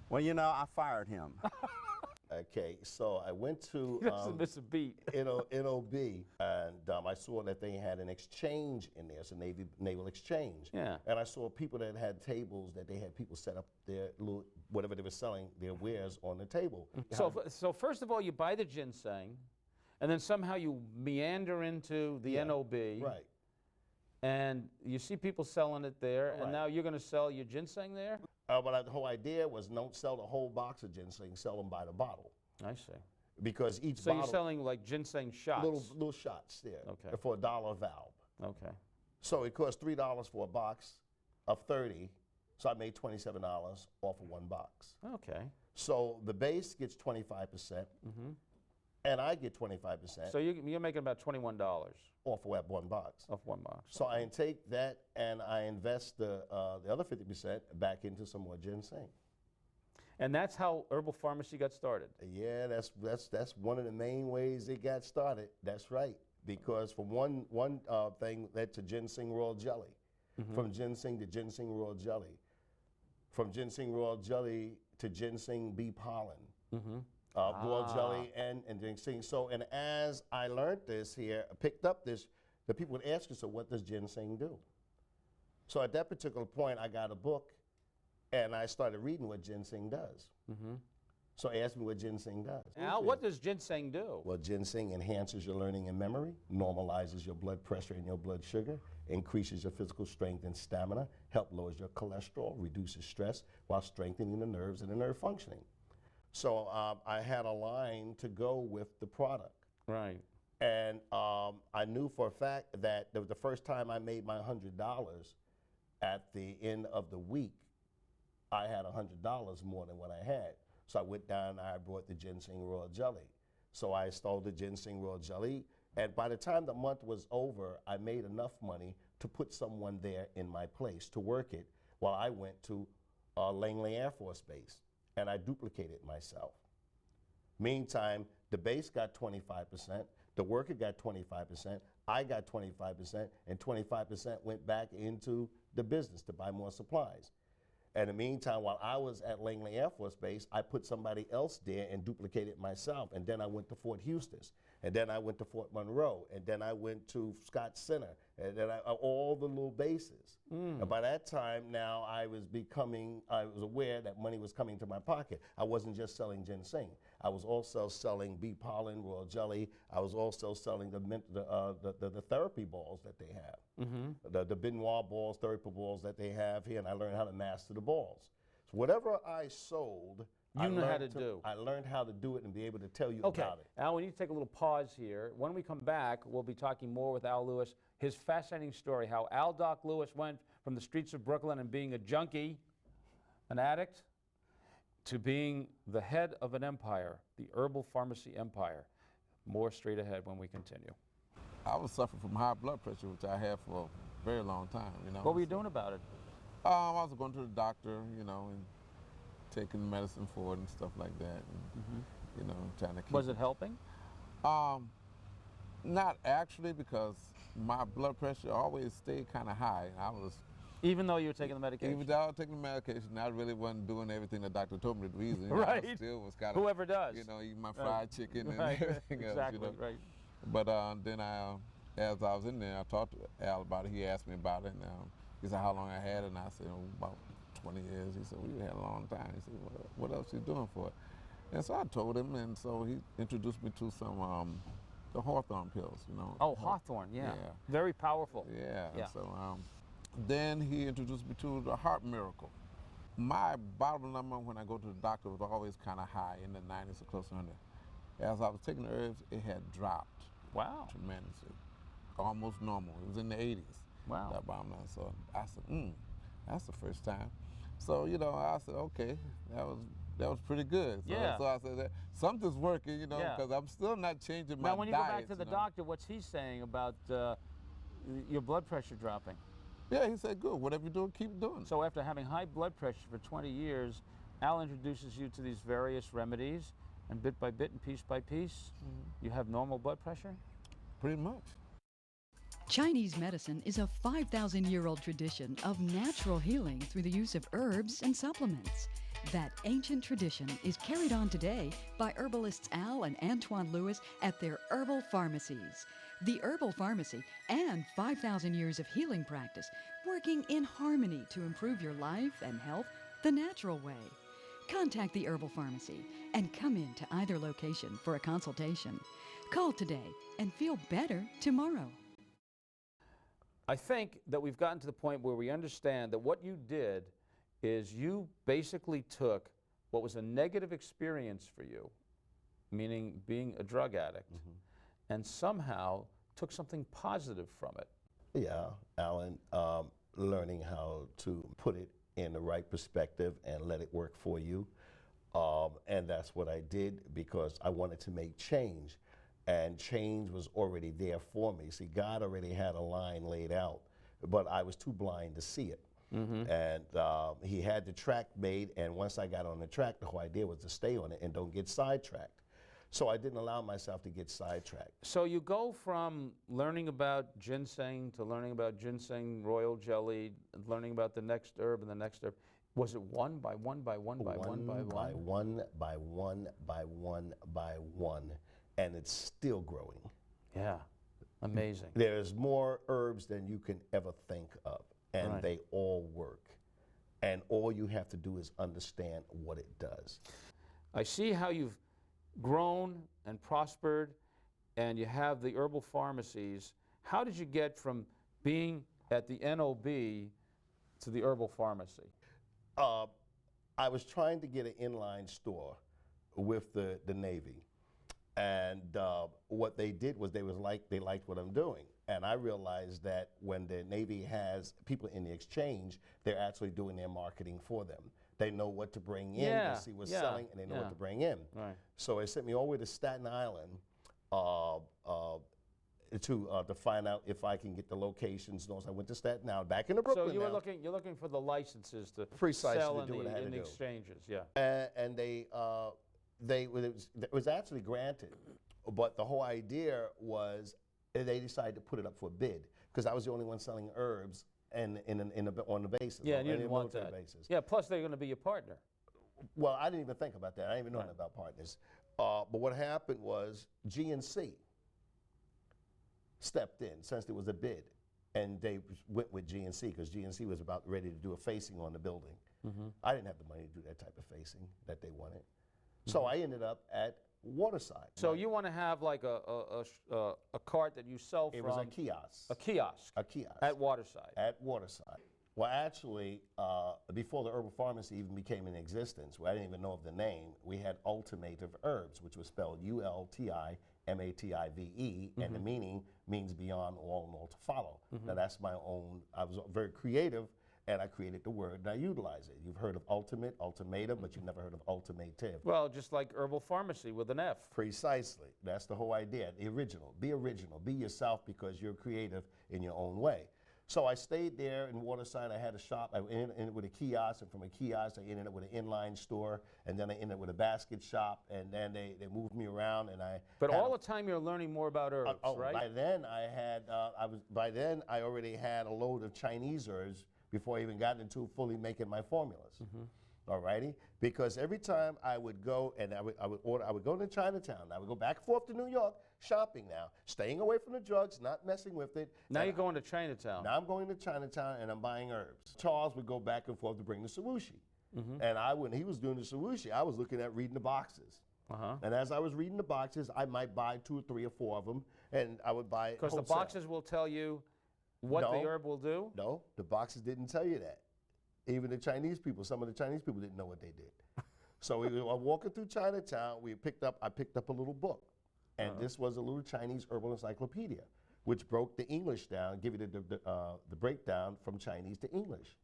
Well, you know, I fired him. Okay, so I went to He doesn't miss a beat. NOB, and I saw that they had an exchange in there, it's a naval exchange. Yeah. And I saw people that had tables, that they had people set up their little, whatever they were selling, their wares on the table. So first of all, you buy the ginseng, and then somehow you meander into the NOB. Right. And you see people selling it there, Right. and now you're going to sell your ginseng there? But the whole idea was don't sell the whole box of ginseng, sell them by the bottle. I see. Because each So bottle... you're selling like ginseng shots? Little shots there. Okay. For $1 a valve. Okay. So it cost $3 for a box of 30, so I made $27 off of one box. Okay. So the base gets 25%, and I get 25%. So you're making about $21 off of that one box. off one box. So I take that and I invest the other 50% back into some more ginseng. And that's how herbal pharmacy got started. Yeah, that's one of the main ways it got started. That's right. Because from one thing led to ginseng royal jelly, from ginseng to ginseng royal jelly, from ginseng royal jelly to ginseng bee pollen, royal jelly and ginseng. So, and as I learned this here, picked up this, the people would ask us, so what does ginseng do? So at that particular point, I got a book and I started reading what ginseng does. So ask me what ginseng does. Al, what does ginseng do? Well, ginseng enhances your learning and memory, normalizes your blood pressure and your blood sugar, increases your physical strength and stamina, help lowers your cholesterol, reduces stress, while strengthening the nerves and the nerve functioning. So I had a line to go with the product. Right. And I knew for a fact that the first time I made my $100 at the end of the week, I had $100 more than what I had. So I went down and I brought the ginseng royal jelly. So I stole the ginseng royal jelly, and by the time the month was over, I made enough money to put someone there in my place to work it while I went to Langley Air Force Base, and I duplicated myself. Meantime, the base got 25%, the worker got 25%, I got 25%, and 25% went back into the business to buy more supplies. In the meantime, while I was at Langley Air Force Base, I put somebody else there and duplicated myself. And then I went to Fort Eustis, and then I went to Fort Monroe, and then I went to Scott Center, and then all the little bases. And by that time now, I was aware that money was coming to my pocket. I wasn't just selling ginseng. I was also selling bee pollen, royal jelly. I was also selling the therapy balls that they have, the Benoit balls, therapy balls that they have here, and I learned how to master the balls. So whatever I sold, I learned how to do it and be able to tell you about it. Al, we need to take a little pause here. When we come back, we'll be talking more with Al Lewis, his fascinating story, how Al Doc Lewis went from the streets of Brooklyn and being a junkie, an addict, to being the head of an empire, the herbal pharmacy empire. More straight ahead when we continue. I was suffering from high blood pressure, which I had for a very long time, you know. What were you doing about it? I was going to the doctor, you know, and taking medicine for it and stuff like that, and, you know, trying to keep Was it helping? Not actually, because my blood pressure always stayed kind of high. I was... Even though you were taking the medication? Even though I was taking the medication, I really wasn't doing everything the doctor told me to do either. You know, Right. I still was kind of... Whoever does. You know, eating my fried chicken and Right. everything else, Exactly, you know. right. But then as I was in there, I talked to Al about it. He asked me about it, and he said how long I had it, and I said, oh, about 20 years. He said, well, you had a long time. He said, well, what else you doing for it? And so I told him, and so he introduced me to some the Hawthorne pills, you know. Oh, Hawthorne, yeah. Very powerful. Yeah. Yeah. So then he introduced me to the Heart Miracle. My bottle number when I go to the doctor was always kind of high, in the 90s or close to 100. As I was taking the herbs, it had dropped. Wow. Tremendously. Almost normal. It was in the 80s. Wow. That bottom line. So I said, that's the first time. So, you know, I said, okay, that was pretty good. So, Yeah. so I said, that something's working, you know, because I'm still not changing my diet. Now, when you go back to the doctor, what's he saying about your blood pressure dropping? Yeah, he said, good. Whatever you do, keep doing it. So after having high blood pressure for 20 years, Al introduces you to these various remedies, and bit by bit and piece by piece, you have normal blood pressure? Pretty much. Chinese medicine is a 5,000-year-old tradition of natural healing through the use of herbs and supplements. That ancient tradition is carried on today by herbalists Al and Antoine Lewis at their herbal pharmacies. The Herbal Pharmacy and 5,000 years of healing practice, working in harmony to improve your life and health the natural way. Contact the Herbal Pharmacy and come in to either location for a consultation. Call today and feel better tomorrow. I think that we've gotten to the point where we understand that what you did is you basically took what was a negative experience for you, meaning being a drug addict, and somehow took something positive from it. Yeah, Alan, learning how to put it in the right perspective and let it work for you. And that's what I did because I wanted to make change. And change was already there for me. See, God already had a line laid out, but I was too blind to see it. And he had the track made, and once I got on the track, the whole idea was to stay on it and don't get sidetracked. So I didn't allow myself to get sidetracked. So you go from learning about ginseng to learning about ginseng royal jelly, learning about the next herb and the next herb. Was it one by one by one by one by one? By one by one by one by one, and it's still growing. Yeah, amazing. There's more herbs than you can ever think of, and Right. they all work. And all you have to do is understand what it does. I see how you've grown and prospered, and you have the herbal pharmacies. How did you get from being at the NOB to the herbal pharmacy? I was trying to get an inline store with the Navy, and what they did was they liked what I'm doing, and I realized that when the Navy has people in the exchange, they're actually doing their marketing for them. They know what to bring in, Yeah, they see what's yeah, selling, and they know yeah. what to bring in. Right. So they sent me all the way to Staten Island to find out if I can get the locations. So I went to Staten Island, back into Brooklyn So you were now. you're looking for the licenses to Precisely sell to in do what I had in to the do. exchanges, yeah. And it was actually granted, but the whole idea was they decided to put it up for bid because I was the only one selling herbs and on the basis. Yeah, and you on didn't a want military that. basis. Yeah, plus they're going to be your partner. Well, I didn't even think about that. I didn't even know Right. anything about partners. But what happened was GNC stepped in since there was a bid, and they went with GNC because GNC was about ready to do a facing on the building. I didn't have the money to do that type of facing that they wanted. So I ended up at Waterside. So you want to have like a cart that you sell It from was a kiosk. a kiosk A kiosk. at Waterside. At Waterside. Well, actually, before the herbal pharmacy even became in existence, I didn't even know of the name, we had Ultimative Herbs, which was spelled ULTIMATIVE, and the meaning means beyond all and all to follow. Now, that's my own, I was very creative, and I created the word, and I utilize it. You've heard of ultimate, ultimatum, but you've never heard of ultimative. Well, just like herbal pharmacy with an F. Precisely. That's the whole idea. The original. Be yourself because you're creative in your own way. So I stayed there in Waterside. I had a shop. I ended with a kiosk, and from a kiosk, I ended up with an inline store, and then I ended up with a basket shop, and then they moved me around, and I. But had all the time you're learning more about herbs, right? By then I already had a load of Chinese herbs before I even got into fully making my formulas. All righty, because every time I would go and I would go to Chinatown. I would go back and forth to New York shopping now, staying away from the drugs, not messing with it. Now And you're going to Chinatown. Now I'm going to Chinatown and I'm buying herbs. Charles would go back and forth to bring the sawushi. And when he was doing the sawushi, I was looking at reading the boxes. And as I was reading the boxes, I might buy 2 or 3 or 4 of them, and I would buy Because the wholesale. boxes will tell you what the No. herb will do. No, the boxes didn't tell you that. Even the Chinese people, some of the Chinese people didn't know what they did. So we were walking through Chinatown. I picked up a little book, and this was a little Chinese herbal encyclopedia, which broke the English down, give you the breakdown from Chinese to English.